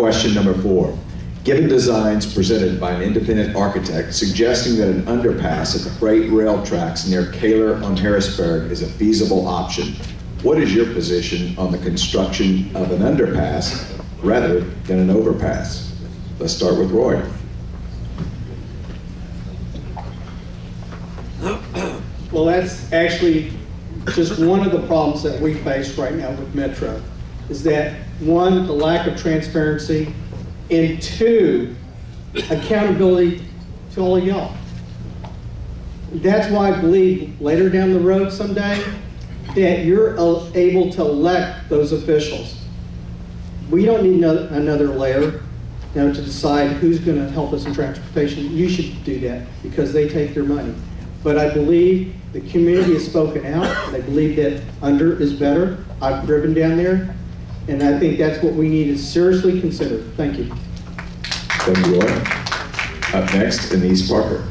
Question number 4. Given designs presented by an independent architect suggesting that an underpass at the freight rail tracks near Kaler on Harrisburg is a feasible option, what is your position on the construction of an underpass rather than an overpass? Let's start with Roy. Well, that's actually just one of the problems that we face right now with Metro, is that one, the lack of transparency, and two, accountability to all of y'all. That's why I believe later down the road someday that you're able to elect those officials. We don't need another layer to decide who's going to help us in transportation. You should do that because they take their money. But I believe the community has spoken out. They believe that under is better. I've driven down there, and I think that's what we need to seriously consider. Thank you. Thank you, Roy. Up next, Denise Parker.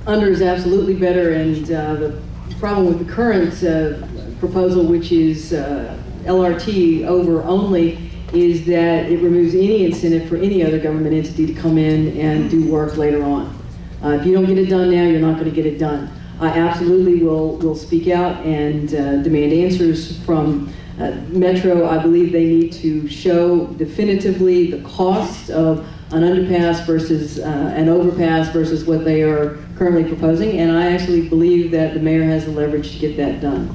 Under is absolutely better, and the problem with the current proposal, which is LRT over only, is that it removes any incentive for any other government entity to come in and do work later on. If you don't get it done now, you're not going to get it done. I absolutely will speak out and demand answers from Metro. I believe they need to show definitively the cost of an underpass versus an overpass versus what they are currently proposing, and I actually believe that the mayor has the leverage to get that done.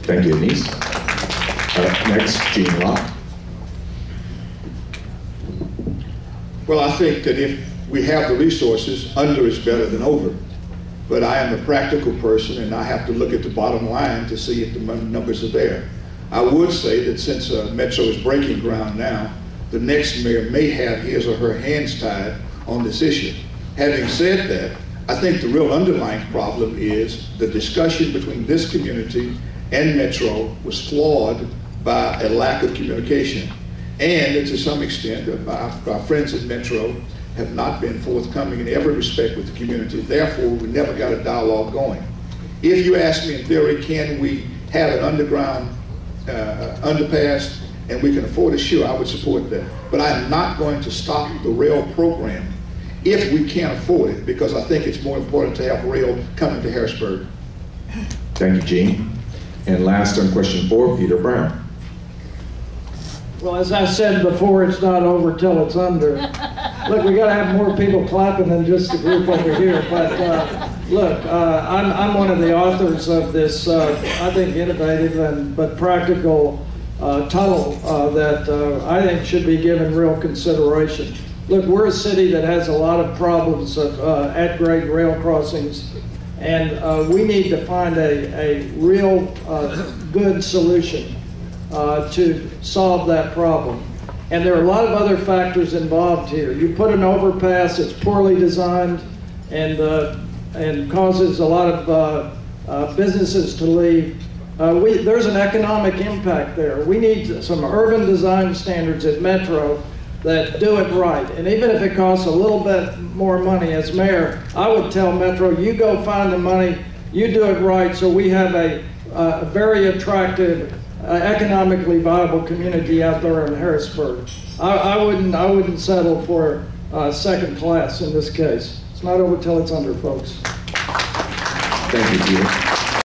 Thank you, Denise. Next, Gene Locke. Well, I think that if we have the resources, under is better than over. But I am a practical person, and I have to look at the bottom line to see if the numbers are there. I would say that since Metro is breaking ground now, the next mayor may have his or her hands tied on this issue. Having said that, I think the real underlying problem is the discussion between this community and Metro was flawed by a lack of communication. And to some extent, our friends at Metro have not been forthcoming in every respect with the community. Therefore, we never got a dialogue going. If you ask me in theory, can we have an underground underpass and we can afford it, sure, I would support that. But I'm not going to stop the rail program if we can't afford it, because I think it's more important to have rail coming to Harrisburg. Thank you, Gene. And last on question 4, Peter Brown. Well, as I said before, it's not over till it's under. Look, we got to have more people clapping than just the group over here. But look, I'm one of the authors of this, I think, innovative but practical tunnel that I think should be given real consideration. Look, we're a city that has a lot of problems of at-grade rail crossings, and we need to find a real good solution to solve that problem. And there are a lot of other factors involved here. You put an overpass, it's poorly designed and causes a lot of businesses to leave. There's an economic impact there. We need some urban design standards at Metro that do it right. And even if it costs a little bit more money, as mayor, I would tell Metro, you go find the money, you do it right, so we have a very attractive, economically viable community out there in Harrisburg. I wouldn't settle for second class in this case. It's not over till it's under, folks. Thank you, Peter.